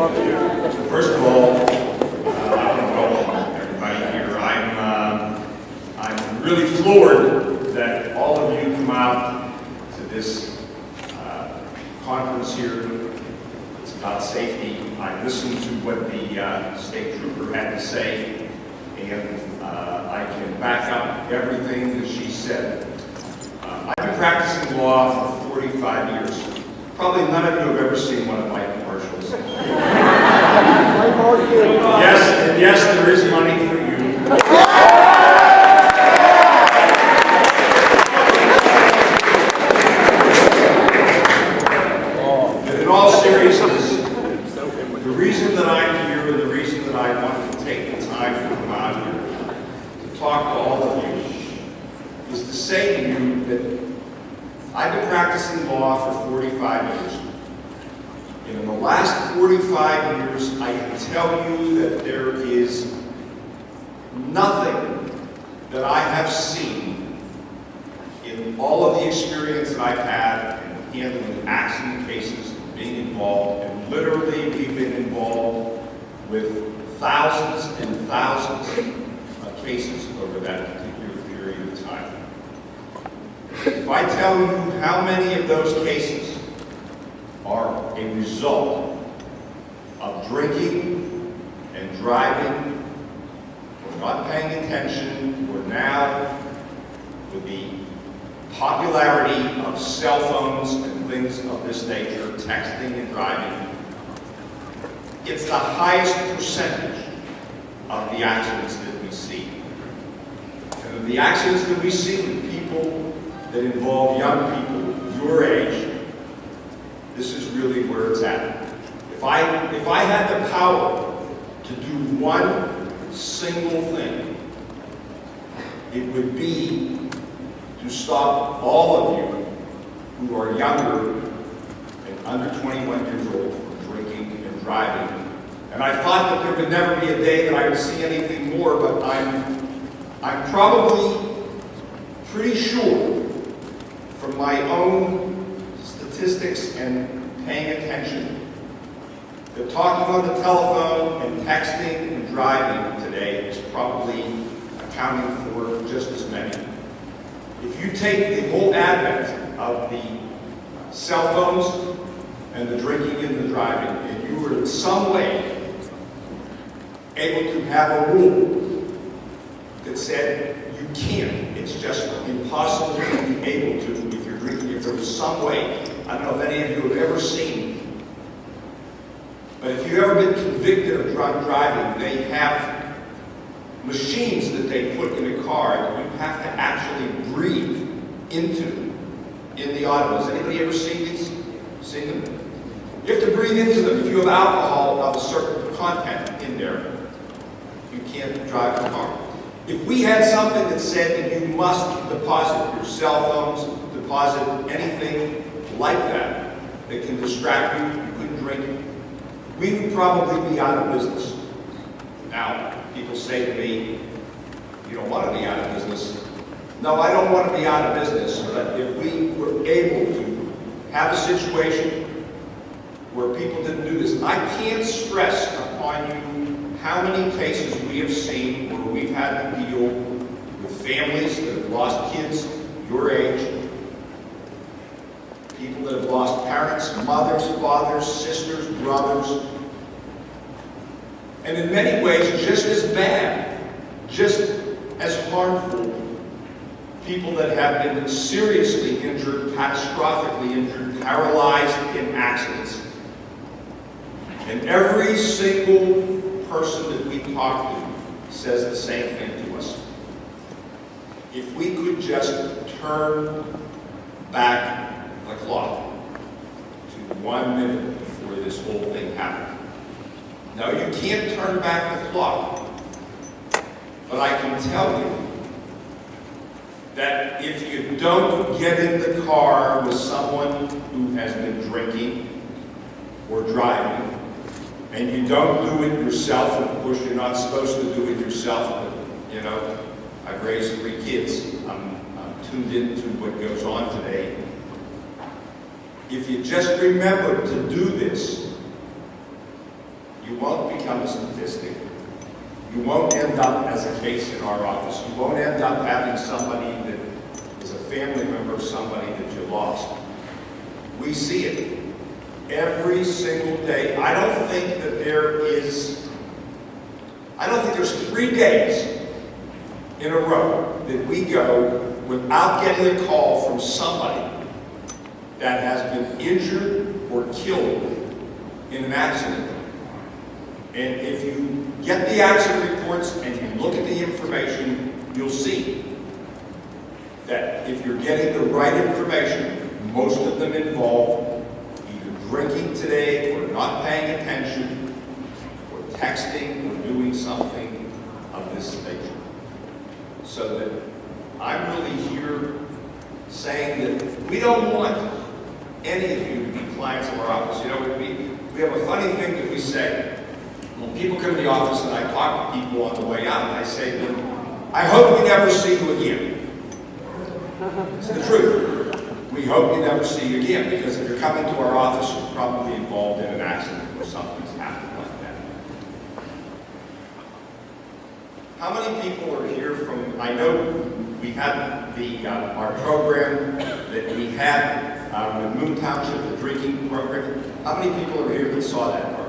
First of all, I want to welcome everybody here. I'm really floored that all of you come out to this conference here. It's about safety. I listened to what the state trooper had to say, and I can back up everything that she said. I've been practicing law for 45 years. Probably none of you have ever seen one of my commercials. Yes, there is money for you. But in all seriousness, the reason that I'm here and the reason that I wanted to take the time to come out here to talk to all of you is to say to you that I've been practicing law for 45 years. And in the last 45 years, I can tell you that there is nothing that I have seen in all of the experience that I've had in handling accident cases, being involved, and literally we've been involved with thousands and thousands of cases over that particular period of time. If I tell you how many of those cases are a result of drinking and driving, or not paying attention, or now with the popularity of cell phones and things of this nature, texting and driving, it's the highest percentage of the accidents that we see. And of the accidents that we see with people that involve young people your age, this is really where it's at. If I had the power to do one single thing, it would be to stop all of you who are younger and under 21 years old from drinking and driving. And I thought that there would never be a day that I would see anything more, but I'm probably pretty sure from my own statistics and paying attention that talking on the telephone and texting and driving today is probably accounting for just as many. If you take the whole advent of the cell phones and the drinking and the driving, and you were in some way able to have a rule that said you can't, it's just impossible to be able to if you're drinking, if there was some way. I don't know if any of you have ever seen, but if you've ever been convicted of drunk driving, they have machines that they put in a car that you have to actually breathe into in the auto. Has anybody ever seen these? Seen them? You have to breathe into them. If you have alcohol of a certain content in there, you can't drive the car. If we had something that said that you must deposit your cell phones, deposit anything like that that can distract you, you couldn't drink, we would probably be out of business. Now, people say to me, you don't want to be out of business. No, I don't want to be out of business, but if we were able to have a situation where people didn't do this, I can't stress upon you how many cases we have seen where we've had to deal with families that have lost kids your age, people that have lost parents, mothers, fathers, sisters, brothers, and in many ways just as bad, just as harmful, people that have been seriously injured, catastrophically injured, paralyzed in accidents. And every single person that we talk to says the same thing to us. If we could just turn back the clock to 1 minute before this whole thing happened. Now, you can't turn back the clock, but I can tell you that if you don't get in the car with someone who has been drinking or driving, and you don't do it yourself, and of course you're not supposed to do it yourself, but you know, I've raised 3 kids. I'm tuned into what goes on today. If you just remember to do this, You won't become a statistic. You won't end up as a case in our office. You won't end up having somebody that is a family member of somebody that you lost. We see it every single day. I don't think there's 3 days in a row that we go without getting a call from somebody that has been injured or killed in an accident. And if you get the accident reports and you look at the information, you'll see that if you're getting the right information, most of them involve either drinking today or not paying attention or texting or doing something of this nature. So that I'm really here saying that we don't want any of you to be clients of our office. You know, we have a funny thing that we say. When people come to the office and I talk to people on the way out, and I say to them, I hope we never see you again. It's the truth. We hope we never see you again, because if you're coming to our office, you're probably involved in an accident or something's happened like that. How many people are here from, I know we had our program that we had with Moon Township, the drinking program. How many people are here that saw that program?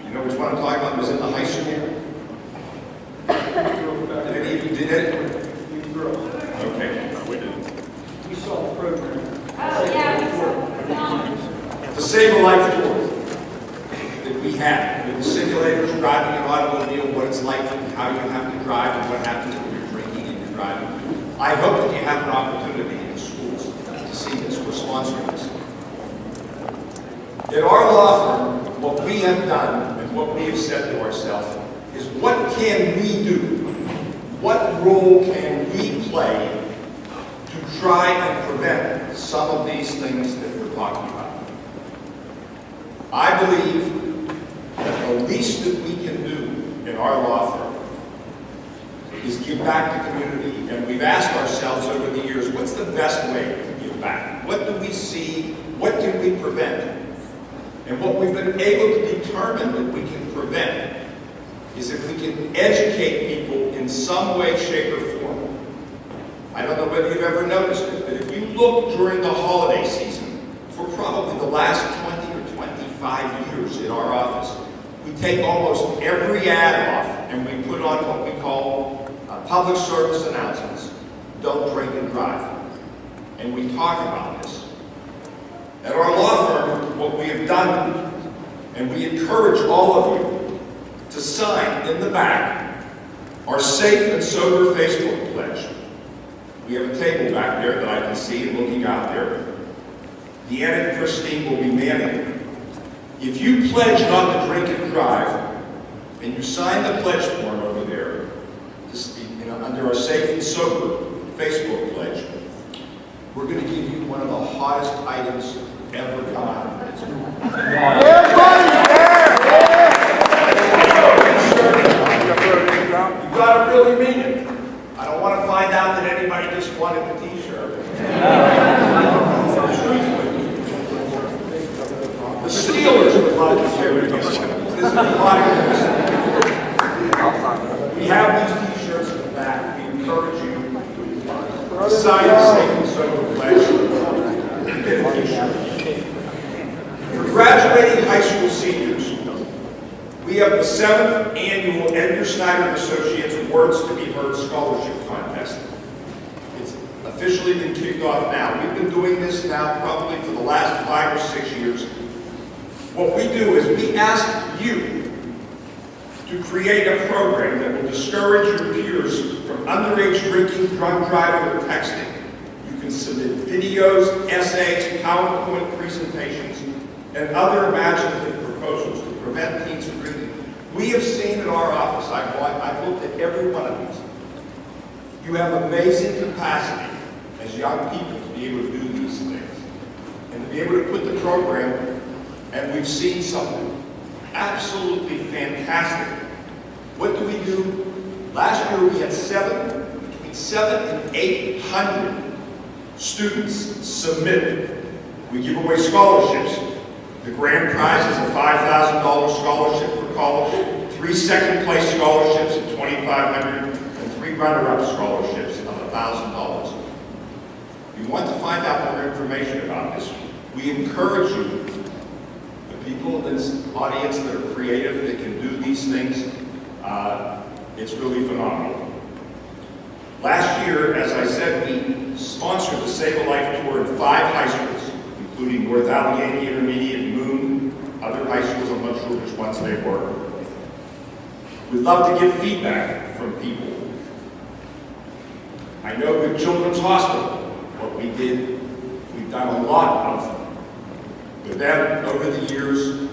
You know which one I'm talking about? It was in the high school. Did any of you did it? Okay. We didn't. We saw the program. Oh, yeah, we saw The Save a Life tour that we had with the simulators, driving an automobile, what it's like, and how you have to drive, and what happens when you're drinking and you're driving. I hope that you have an opportunity in the schools to see this. We're sponsoring this. At our law firm, what we have done and what we have said to ourselves is, what can we do? What role can we play to try and prevent some of these things that we're talking about? I believe that the least that we can do in our law firm is give back to community. And we've asked ourselves over the years, what's the best way to give back? What do we see? What can we prevent? And what we've been able to determine that we can prevent is if we can educate people in some way, shape, or form. I don't know whether you've ever noticed it, but if you look during the holiday season, for probably the last 20 or 25 years in our office, we take almost every ad off and we put on what we call public service announcements. Don't drink and drive. And we talk about this. At our law firm, what we have done, and we encourage all of you to sign in the back our Safe and Sober Facebook pledge. We have a table back there that I can see and looking out there. Deanna and Christine will be manning it. If you pledge not to drink and drive, and you sign the pledge form over there, under our Safe and Sober Facebook pledge, we're going to give you one of the hottest items ever come out of Pittsburgh. You've got to really mean it. I don't want to find out that anybody just wanted the T-shirt. The Steelers would love to hear it. This is a lot. We have these T-shirts in the back. We encourage you to sign the Safe and Sober pledge and get a T-shirt. For graduating high school seniors, we have the 7th annual Edgar Snyder Associates Awards to Be Heard Scholarship Contest. It's officially been kicked off now. We've been doing this now probably for the last 5 or 6 years. What we do is we ask you to create a program that will discourage your peers from underage drinking, drunk driving, or texting. You can submit videos, essays, PowerPoint presentations, and other imaginative proposals to prevent teens from drinking. We have seen in our office, I've looked at every one of these. You have amazing capacity as young people to be able to do these things and to be able to put the program, and we've seen something absolutely fantastic. What do we do? Last year we had between 700 and 800 students submit. We give away scholarships. The grand prize is a $5,000 scholarship 3 second-place scholarships of $2,500, and 3 runner-up scholarships of $1,000. If you want to find out more information about this, we encourage you, the people in this audience that are creative, that can do these things, it's really phenomenal. Last year, as I said, we sponsored the Save a Life Tour in 5 high schools, including North Allegheny Intermediate, Moon, other high schools, I'm not sure which ones they were. We'd love to get feedback from people. I know with Children's Hospital, what we did, we've done a lot of with them over the years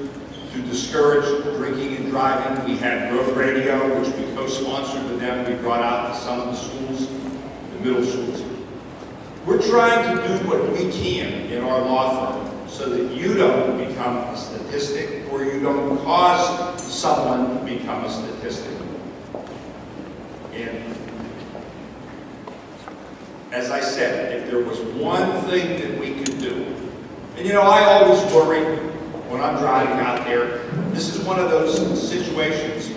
to discourage drinking and driving. We had road radio, which we co-sponsored with them. We brought out to some of the schools, the middle schools. We're trying to do what we can in our law firm so that you don't become a statistic or you don't cause someone to become a statistic. And as I said, if there was one thing that we could do, and you know, I always worry when I'm driving out there, this is one of those situations.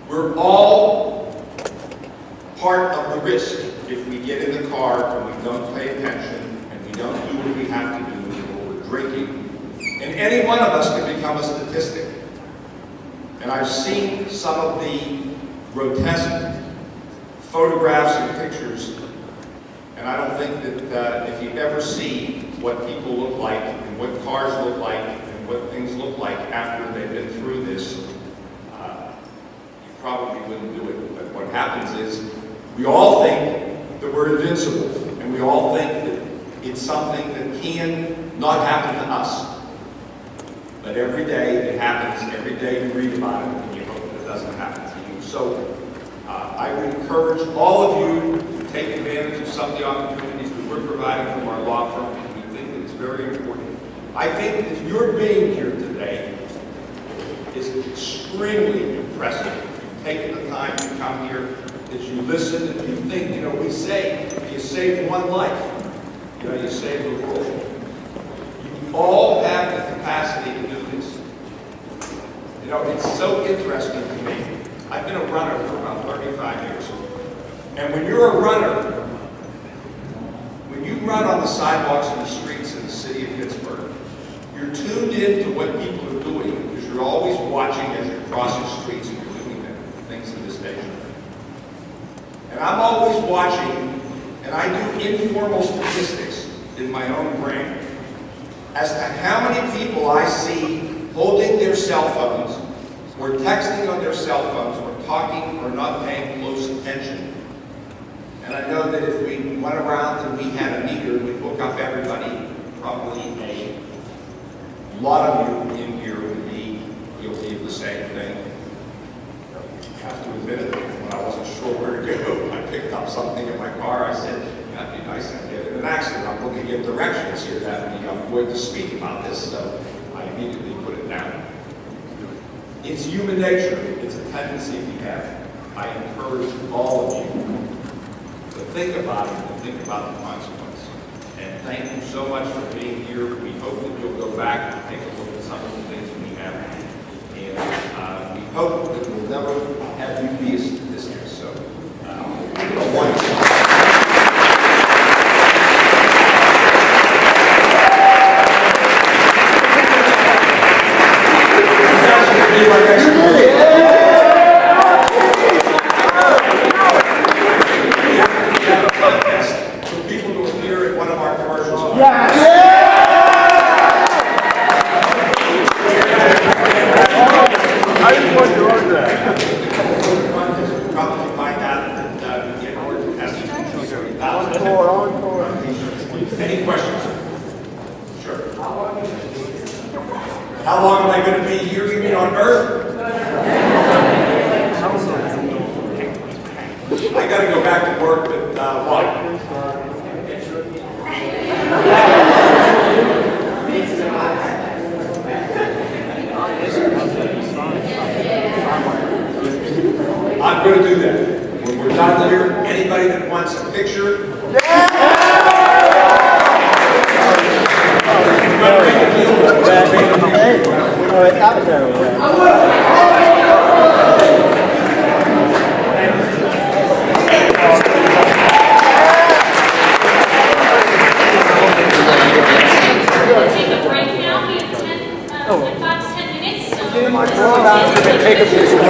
We're all part of the risk if we get in the car and we don't pay attention and we don't do what we have to do or we're drinking. And any one of us can become a statistic. And I've seen some of the grotesque photographs and pictures, and I don't think that if you ever see what people look like and what cars look like and what things look like after they've been through this, you probably wouldn't do it. But what happens is we all think that we're invincible, and we all think that it's something that can not happen to us. But every day it happens, every day you read about it, and you hope that it doesn't happen to you. So I would encourage all of you to take advantage of some of the opportunities that we're providing from our law firm. We think that it's very important. I think that your being here today is extremely impressive. You've taken the time to come here, that you listen, and you think, you know, we say, if you save one life, you know, you save the world. You all have the capacity to do this. You know, it's so interesting to me. I've been a runner for about 35 years. And when you're a runner, when you run on the sidewalks and the streets in the city of Pittsburgh, you're tuned in to what people are doing because you're always watching as you cross the streets and you're doing things of this nature. And I'm always watching, and I do informal statistics in my own brain as to how many people I see holding their cell phones or texting on their cell phones or talking or not paying close attention. And I know that if we went around and we had a meter, we'd look up everybody, probably a lot of you in here would be guilty of the same thing. I have to admit it, when I wasn't sure where to go, I picked up something in my car. I said, that'd be nice to get in an accident. I'm looking at directions here that I'm going to speak about this, so I immediately put it down. It's human nature. It's a tendency we have. I encourage all of you to think about it and think about the consequence. And thank you so much for being here. We hope that you'll go back and take a look at some of the things we have. And we hope that we'll never have you be a statistic. So, any questions? Sure. How long am I going to be here? You mean on Earth? I got to go back to work at what? I'm going to do that. When we're done here, anybody that wants a picture, Hey, Come on, take a position.